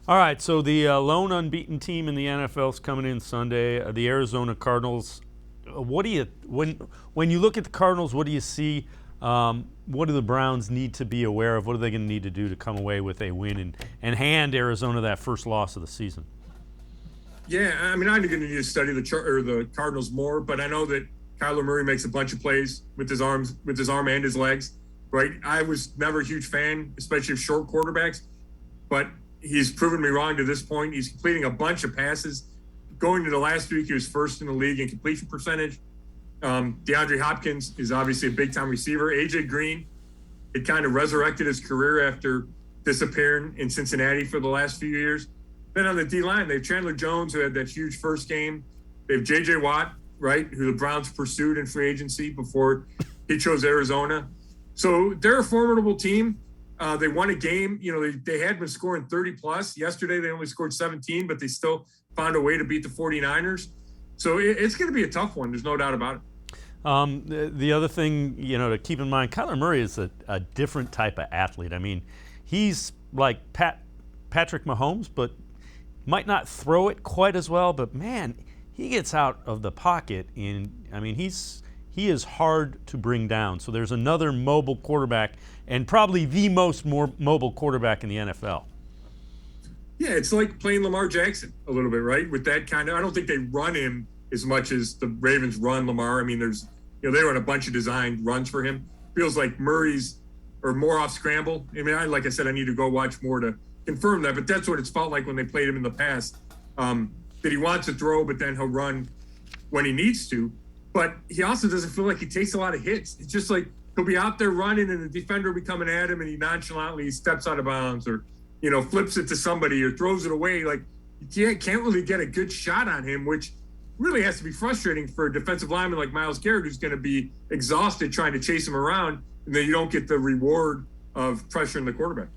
All right, so the lone unbeaten team in the NFL is coming in Sunday, the Arizona Cardinals. What do you when you look at the Cardinals? What do you see? What do the Browns need to be aware of? What are they going to need to do to come away with a win and hand Arizona that first loss of the season? Yeah, I mean, I'm going to need to study the Cardinals more, but I know that Kyler Murray makes a bunch of plays with his arm and his legs. Right? I was never a huge fan, especially of short quarterbacks, but he's proven me wrong to this point. He's completing a bunch of passes. Going to the last week, he was first in the league in completion percentage. DeAndre Hopkins is obviously a big-time receiver. A.J. Green, it kind of resurrected his career after disappearing in Cincinnati for the last few years. Then on the D-line, they have Chandler Jones, who had that huge first game. They have J.J. Watt, right, who the Browns pursued in free agency before he chose Arizona. So they're a formidable team. They won a game. You know, they had been scoring 30-plus. Yesterday, they only scored 17, but they still found a way to beat the 49ers. So it's going to be a tough one. There's no doubt about it. The other thing, to keep in mind, Kyler Murray is a different type of athlete. I mean, he's like Patrick Mahomes, but might not throw it quite as well. But, man, he gets out of the pocket. He is hard to bring down. So there's another mobile quarterback, and probably the most more mobile quarterback in the NFL. Yeah, it's like playing Lamar Jackson a little bit, right? With that kind of, I don't think they run him as much as the Ravens run Lamar. I mean, they run a bunch of designed runs for him. Feels like Murray's or more off scramble. I mean, like I said, I need to go watch more to confirm that, but that's what it's felt like when they played him in the past. That he wants to throw, but then he'll run when he needs to. But he also doesn't feel like he takes a lot of hits. It's just like he'll be out there running and the defender will be coming at him and he nonchalantly steps out of bounds or, flips it to somebody or throws it away. Like, you can't really get a good shot on him, which really has to be frustrating for a defensive lineman like Myles Garrett, who's going to be exhausted trying to chase him around, and then you don't get the reward of pressuring the quarterback.